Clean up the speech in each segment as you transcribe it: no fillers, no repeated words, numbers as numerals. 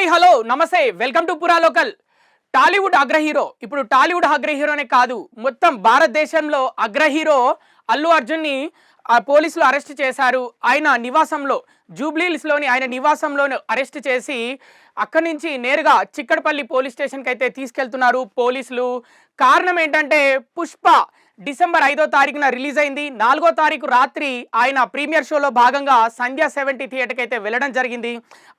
Hi hello నమస్తే welcome to పురా local. Tollywood అగ్ర హీరో, ఇప్పుడు టాలీవుడ్ అగ్ర హీరోనే కాదు మొత్తం భారతదేశంలో అగ్ర హీరో అల్లు అర్జున్ని పోలీసులు అరెస్ట్ చేశారు. ఆయన నివాసంలో జూబ్లీహిల్స్లోని ఆయన నివాసంలోనే అరెస్ట్ చేసి అక్కడి నుంచి నేరుగా చిక్కడపల్లి పోలీస్ స్టేషన్కి అయితే తీసుకెళ్తున్నారు పోలీసులు. కారణం ఏంటంటే పుష్ప డిసెంబర్ 5వ తారీఖున రిలీజ్ అయింది. 4వ తారీఖు రాత్రి ఆయన ప్రీమియర్ షోలో భాగంగా సంధ్యా 70 థియేటర్కి అయితే వెళ్ళడం జరిగింది.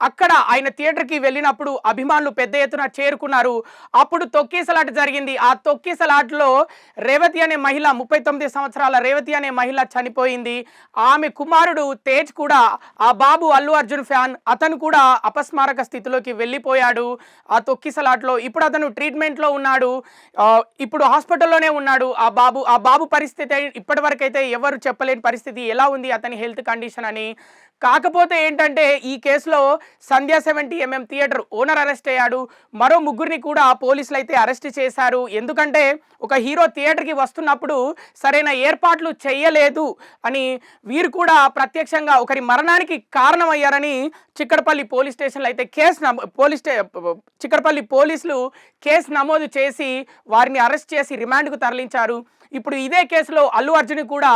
అక్కడ ఆయన థియేటర్కి వెళ్ళినప్పుడు అభిమానులు పెద్ద ఎత్తున చేరుకున్నారు. అప్పుడు తొక్కిసలాట జరిగింది. ఆ తొక్కిసలాటలో రేవతి అనే మహిళ 39 సంవత్సరాల రేవతి అనే మహిళ చనిపోయింది. ఆమె కుమారుడు తేజ్ కూడా, ఆ బాబు అల్లు అర్జున్ ఫ్యాన్, అతను కూడా అపస్మారక స్థితిలోకి వెళ్ళిపోయాడు ఆ తొక్కిసలాటలో. ఇప్పుడు అతను ట్రీట్మెంట్లో ఉన్నాడు, ఇప్పుడు హాస్పిటల్లోనే ఉన్నాడు. ఆ బాబు పరిస్థితి ఇప్పటి వరకు అయితే ఎవరు చెప్పలేని పరిస్థితి, ఎలా ఉంది అతని హెల్త్ కండిషన్ అని. కాకపోతే ఏంటంటే ఈ కేసులో సంధ్యా 70mm థియేటర్ ఓనర్ అరెస్ట్ అయ్యాడు. మరో ముగ్గురిని కూడా పోలీసులు అయితే అరెస్ట్ చేశారు. ఎందుకంటే ఒక హీరో థియేటర్కి వస్తున్నప్పుడు సరైన ఏర్పాట్లు చేయలేదు అని వీరు కూడా ప్రత్యక్షంగా ఒకరి మరణానికి కారణమయ్యారని చిక్కడపల్లి పోలీస్ స్టేషన్లో అయితే చిక్కడపల్లి పోలీసులు కేసు నమోదు చేసి వారిని అరెస్ట్ చేసి రిమాండ్కు తరలించారు. ఇప్పుడు ఇదే కేసులో అల్లు అర్జున్ కూడా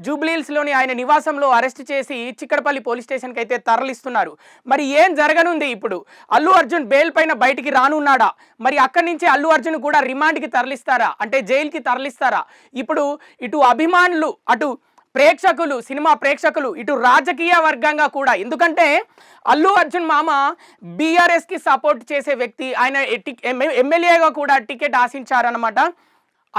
జూబ్లీహిల్స్లోని ఆయన నివాసంలో అరెస్ట్ చేసి చిక్కడపల్లి పోలీస్ స్టేషన్కి అయితే తరలిస్తున్నారు. మరి ఏం జరగనుంది? ఇప్పుడు అల్లు అర్జున్ బెయిల్ పైన బయటికి రానున్నాడా? మరి అక్కడి నుంచి అల్లు అర్జున్ కూడా రిమాండ్కి తరలిస్తారా, అంటే జైలుకి తరలిస్తారా? ఇప్పుడు ఇటు అభిమానులు, అటు ప్రేక్షకులు, సినిమా ప్రేక్షకులు, ఇటు రాజకీయ వర్గంగా కూడా, ఎందుకంటే అల్లు అర్జున్ మామ బీఆర్ఎస్కి సపోర్ట్ చేసే వ్యక్తి, ఆయన ఎమ్మెల్యేగా కూడా టికెట్ ఆశించారనమాట.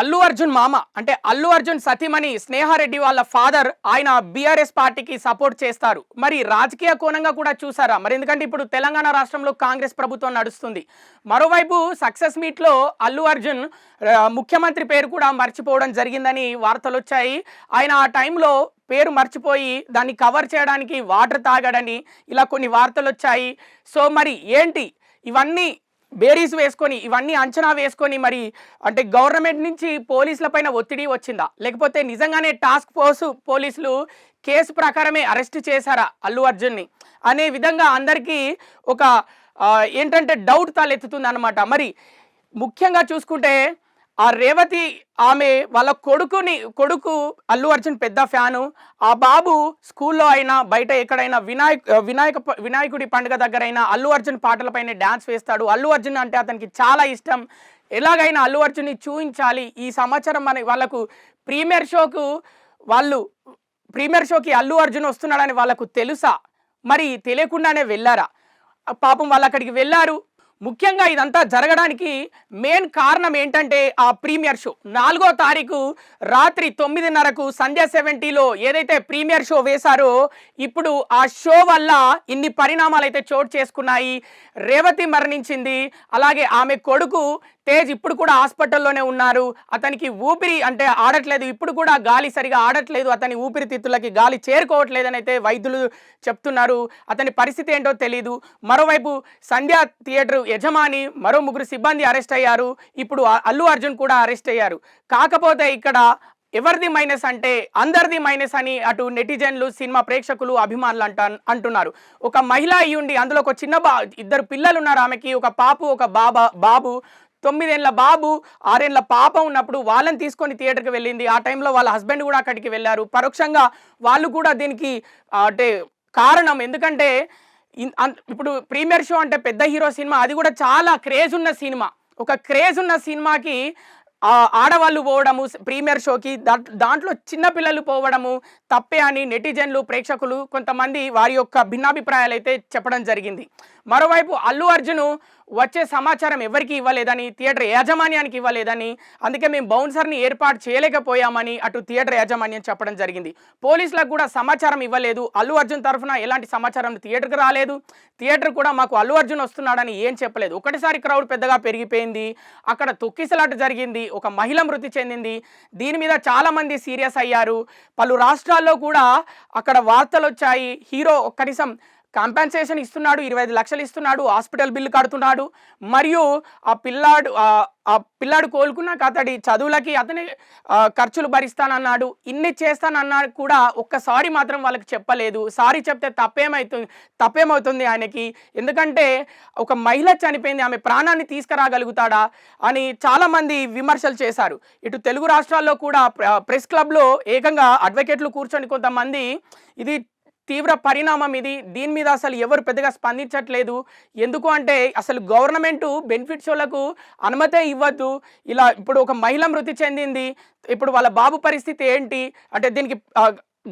అల్లు అర్జున్ మామ అంటే అల్లు అర్జున్ సతీమణి స్నేహారెడ్డి వాళ్ళ ఫాదర్, ఆయన బీఆర్ఎస్ పార్టీకి సపోర్ట్ చేస్తారు. మరి రాజకీయ కోణంగా కూడా చూసారా మరి? ఎందుకంటే ఇప్పుడు తెలంగాణ రాష్ట్రంలో కాంగ్రెస్ ప్రభుత్వం నడుస్తుంది. మరోవైపు సక్సెస్ మీట్లో అల్లు అర్జున్ ముఖ్యమంత్రి పేరు కూడా మర్చిపోవడం జరిగిందని వార్తలు వచ్చాయి. ఆయన ఆ టైంలో పేరు మర్చిపోయి దాన్ని కవర్ చేయడానికి వాటర్ తాగాడని ఇలా కొన్ని వార్తలు వచ్చాయి. సో మరి ఏంటి ఇవన్నీ బేరీస్ వేసుకొని, ఇవన్నీ అంచనా వేసుకొని, మరి అంటే గవర్నమెంట్ నుంచి పోలీసుల పైన ఒత్తిడి వచ్చిందా, లేకపోతే నిజంగానే టాస్క్ ఫోర్స్ పోలీసులు కేసు ప్రకారమే అరెస్ట్ చేశారా అల్లు అర్జున్ని అనే విధంగా అందరికీ ఒక ఏంటంటే డౌట్ తలెత్తుతుంది అన్నమాట. మరి ముఖ్యంగా చూసుకుంటే ఆ రేవతి ఆమె వాళ్ళ కొడుకు అల్లు అర్జున్ పెద్ద ఫ్యాను. ఆ బాబు స్కూల్లో అయినా బయట ఎక్కడైనా వినాయకుడి పండుగ దగ్గరైనా అల్లు అర్జున్ పాటలపైనే డ్యాన్స్ వేస్తాడు. అల్లు అర్జున్ అంటే అతనికి చాలా ఇష్టం. ఎలాగైనా అల్లు అర్జున్ని చూయించాలి. ఈ సమాచారం వాళ్ళకు ప్రీమియర్ షోకి అల్లు అర్జున్ వస్తున్నాడని వాళ్ళకు తెలుసా? మరి తెలియకుండానే వెళ్ళారా? పాపం వాళ్ళు అక్కడికి వెళ్ళారు. ముఖ్యంగా ఇదంతా జరగడానికి మెయిన్ కారణం ఏంటంటే ఆ ప్రీమియర్ షో 4వ తారీఖు రాత్రి 9:30కు సంధ్యా 70లో ఏదైతే ప్రీమియర్ షో వేశారో, ఇప్పుడు ఆ షో వల్ల ఇన్ని పరిణామాలు అయితే చోటు చేసుకున్నాయి. రేవతి మరణించింది, అలాగే ఆమె కొడుకు తేజ్ ఇప్పుడు కూడా హాస్పిటల్లోనే ఉన్నారు. అతనికి ఊపిరి అంటే ఆడట్లేదు, ఇప్పుడు కూడా గాలి సరిగా ఆడట్లేదు, అతని ఊపిరితిత్తులకి గాలి చేరుకోవట్లేదని అయితే వైద్యులు చెప్తున్నారు. అతని పరిస్థితి ఏంటో తెలీదు. మరోవైపు సంధ్యా థియేటర్ యజమాని, మరో 3 సిబ్బంది అరెస్ట్ అయ్యారు. ఇప్పుడు అల్లు అర్జున్ కూడా అరెస్ట్ అయ్యారు. కాకపోతే ఇక్కడ ఎవరిది మైనస్ అంటే అందరిది మైనస్ అని అటు నెటిజన్లు, సినిమా ప్రేక్షకులు, అభిమానులు అంటున్నారు. ఒక మహిళ అయ్యుండి అందులో ఒక చిన్న 2 పిల్లలు ఉన్నారు ఆమెకి, ఒక పాపు ఒక బాబు, 9 ఏళ్ల బాబు 6 ఏళ్ల పాప ఉన్నప్పుడు వాళ్ళని తీసుకొని థియేటర్కి వెళ్ళింది. ఆ టైంలో వాళ్ళ హస్బెండ్ కూడా అక్కడికి వెళ్ళారు. పరోక్షంగా వాళ్ళు కూడా దీనికి అంటే కారణం. ఎందుకంటే ఇప్పుడు ప్రీమియర్ షో అంటే పెద్ద హీరో సినిమా, అది కూడా చాలా క్రేజ్ ఉన్న సినిమా. ఒక క్రేజ్ ఉన్న సినిమాకి ఆడవాళ్ళు పోవడము ప్రీమియర్ షోకి, దాంట్లో చిన్నపిల్లలు పోవడము తప్పే అని నెటిజన్లు, ప్రేక్షకులు కొంతమంది వారి యొక్క భిన్నాభిప్రాయాలు అయితే చెప్పడం జరిగింది. మరోవైపు అల్లు అర్జున్ వచ్చే సమాచారం ఎవరికి ఇవ్వలేదని, థియేటర్ యాజమాన్యానికి ఇవ్వలేదని, అందుకే మేము బౌన్సర్ని ఏర్పాటు చేయలేకపోయామని అటు థియేటర్ యాజమాన్యం చెప్పడం జరిగింది. పోలీసులకు కూడా సమాచారం ఇవ్వలేదు. అల్లు అర్జున్ తరఫున ఎలాంటి సమాచారం థియేటర్కి రాలేదు. థియేటర్ కూడా మాకు అల్లు అర్జున్ వస్తున్నాడని ఏం చెప్పలేదు. ఒకటిసారి క్రౌడ్ పెద్దగా పెరిగిపోయింది, అక్కడ తొక్కిసలాట జరిగింది, ఒక మహిళ మృతి చెందింది. దీని మీద చాలామంది సీరియస్ అయ్యారు. పలు రాష్ట్రాల్లో కూడా అక్కడ వార్తలు వచ్చాయి. హీరో కనీసం కాంపెన్సేషన్ ఇస్తున్నాడు, 25 లక్షలు ఇస్తున్నాడు, హాస్పిటల్ బిల్లు కడుతున్నాడు, మరియు ఆ పిల్లాడు కోలుకున్నాక అతడి చదువులకి అతని ఖర్చులు భరిస్తానన్నాడు, ఇన్ని చేస్తానన్నాడు కూడా ఒక్కసారి మాత్రం వాళ్ళకి చెప్పలేదు. సారీ చెప్తే తప్పేమవుతుంది ఆయనకి, ఎందుకంటే ఒక మహిళ చనిపోయింది, ఆమె ప్రాణాన్ని తీసుకురాగలుగుతాడా అని చాలామంది విమర్శలు చేశారు. ఇటు తెలుగు రాష్ట్రాల్లో కూడా ప్రెస్ క్లబ్లో ఏకంగా అడ్వకేట్లు కూర్చొని కొంతమంది ఇది తీవ్ర పరిణామం, దీని మీద అసలు ఎవరు పెద్దగా స్పందించట్లేదు. ఎందుకు అంటే అసలు గవర్నమెంట్ బెనిఫిట్ షోలకు అనుమతే ఇవ్వద్దు. ఇలా ఇప్పుడు ఒక మహిళ మృతి చెందింది, ఇప్పుడు వాళ్ళ బాబు పరిస్థితి ఏంటి అంటే దీనికి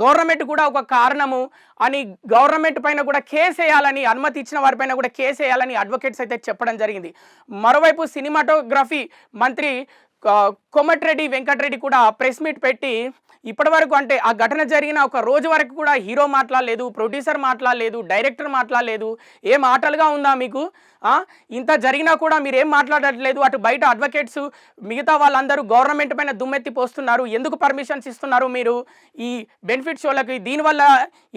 గవర్నమెంట్ కూడా ఒక కారణము అని గవర్నమెంట్ పైన కూడా కేసు వేయాలని, అనుమతి ఇచ్చిన వారిపైన కూడా కేసు వేయాలని అడ్వకేట్స్ అయితే చెప్పడం జరిగింది. మరోవైపు సినిమాటోగ్రఫీ మంత్రి కోమటిరెడ్డి వెంకటరెడ్డి కూడా ప్రెస్ మీట్ పెట్టి ఇప్పటివరకు అంటే ఆ ఘటన జరిగిన ఒక రోజు వరకు కూడా హీరో మాట్లాడలేదు, ప్రొడ్యూసర్ మాట్లాడలేదు, డైరెక్టర్ మాట్లాడలేదు. ఏం ఆటలుగా ఉందా మీకు? ఇంత జరిగినా కూడా మీరు ఏం మాట్లాడట్లేదు. అటు బయట అడ్వకేట్స్ మిగతా వాళ్ళందరూ గవర్నమెంట్ పైన దుమ్మెత్తి పోస్తున్నారు. ఎందుకు పర్మిషన్స్ ఇస్తున్నారు మీరు ఈ బెనిఫిట్ షోలకి? దీనివల్ల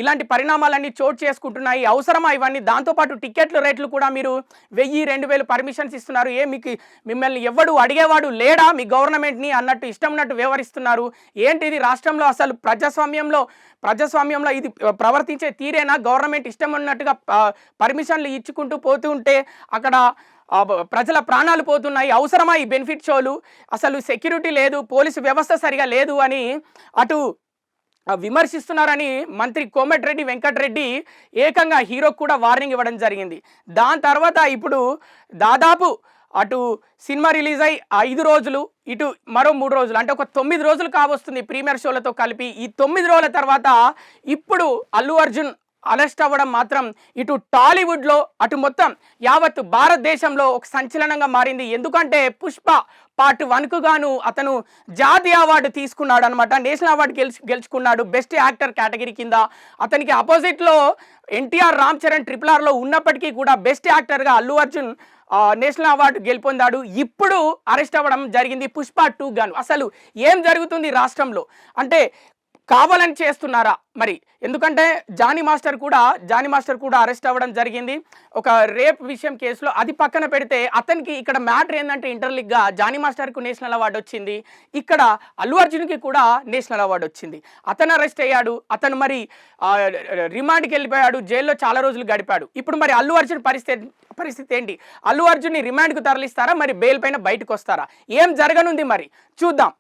ఇలాంటి పరిణామాలన్నీ చోటు చేసుకుంటున్నాయి. అవసరమా ఇవన్నీ? దాంతోపాటు టికెట్ల రేట్లు కూడా మీరు 1000-2000 పర్మిషన్స్ ఇస్తున్నారు. మీకు మిమ్మల్ని ఎవడు అడిగేవాడు లేడా మీ గవర్నమెంట్ని అన్నట్టు ఇష్టం ఉన్నట్టు వ్యవహరిస్తున్నారు. ఏంటిది రాష్ట్రంలో? అసలు ప్రజాస్వామ్యంలో ఇది ప్రవర్తించే తీరేనా? గవర్నమెంట్ ఇష్టం ఉన్నట్టుగా పర్మిషన్లు ఇచ్చుకుంటూ పోతూ ఉంటే అక్కడ ప్రజల ప్రాణాలు పోతున్నాయి. అవసరమా ఈ బెనిఫిట్ షోలు? అసలు సెక్యూరిటీ లేదు, పోలీసు వ్యవస్థ సరిగా లేదు అని అటు విమర్శిస్తున్నారని మంత్రి కోమటిరెడ్డి వెంకటరెడ్డి ఏకంగా హీరోకు కూడా వార్నింగ్ ఇవ్వడం జరిగింది. దాని తర్వాత ఇప్పుడు దాదాపు అటు సినిమా రిలీజ్ అయ్యి 5 రోజులు, ఇటు మరో 3 రోజులు, అంటే ఒక 9 రోజులు కావస్తుంది ప్రీమియర్ షోలతో కలిపి. ఈ 9 రోజుల తర్వాత ఇప్పుడు అల్లు అర్జున్ అరెస్ట్ అవ్వడం మాత్రం ఇటు టాలీవుడ్లో అటు మొత్తం యావత్ భారతదేశంలో ఒక సంచలనంగా మారింది. ఎందుకంటే పుష్ప పార్ట్ 1కు గాను అతను జాతీయ అవార్డు తీసుకున్నాడు అనమాట. నేషనల్ అవార్డు గెలుచుకున్నాడు బెస్ట్ యాక్టర్ కేటగిరీ కింద. అతనికి అపోజిట్లో ఎన్టీఆర్, రామ్ చరణ్ RRRలో ఉన్నప్పటికీ కూడా బెస్ట్ యాక్టర్గా అల్లు అర్జున్ నేషనల్ అవార్డు గెలుపొందాడు. ఇప్పుడు అరెస్ట్ అవ్వడం జరిగింది పుష్ప 2 గాను. అసలు ఏం జరుగుతుంది రాష్ట్రంలో? అంటే కావాలని చేస్తున్నారా మరి? ఎందుకంటే జానీ మాస్టర్ కూడా అరెస్ట్ అవ్వడం జరిగింది ఒక రేప్ విషయం కేసులో. అది పక్కన పెడితే అతనికి ఇక్కడ మ్యాటర్ ఏంటంటే ఇంటర్లీగ్గా జానీ మాస్టర్కు నేషనల్ అవార్డు వచ్చింది, ఇక్కడ అల్లు అర్జున్కి కూడా నేషనల్ అవార్డు వచ్చింది. అతను అరెస్ట్ అయ్యాడు, అతను మరి రిమాండ్కి వెళ్ళిపోయాడు, జైల్లో చాలా రోజులు గడిపాడు. ఇప్పుడు మరి అల్లు అర్జున్ పరిస్థితి ఏంటి? అల్లు అర్జున్ని రిమాండ్కు తరలిస్తారా, మరి బెయిల్ పైన బయటకు వస్తారా? ఏం జరగనుంది మరి చూద్దాం.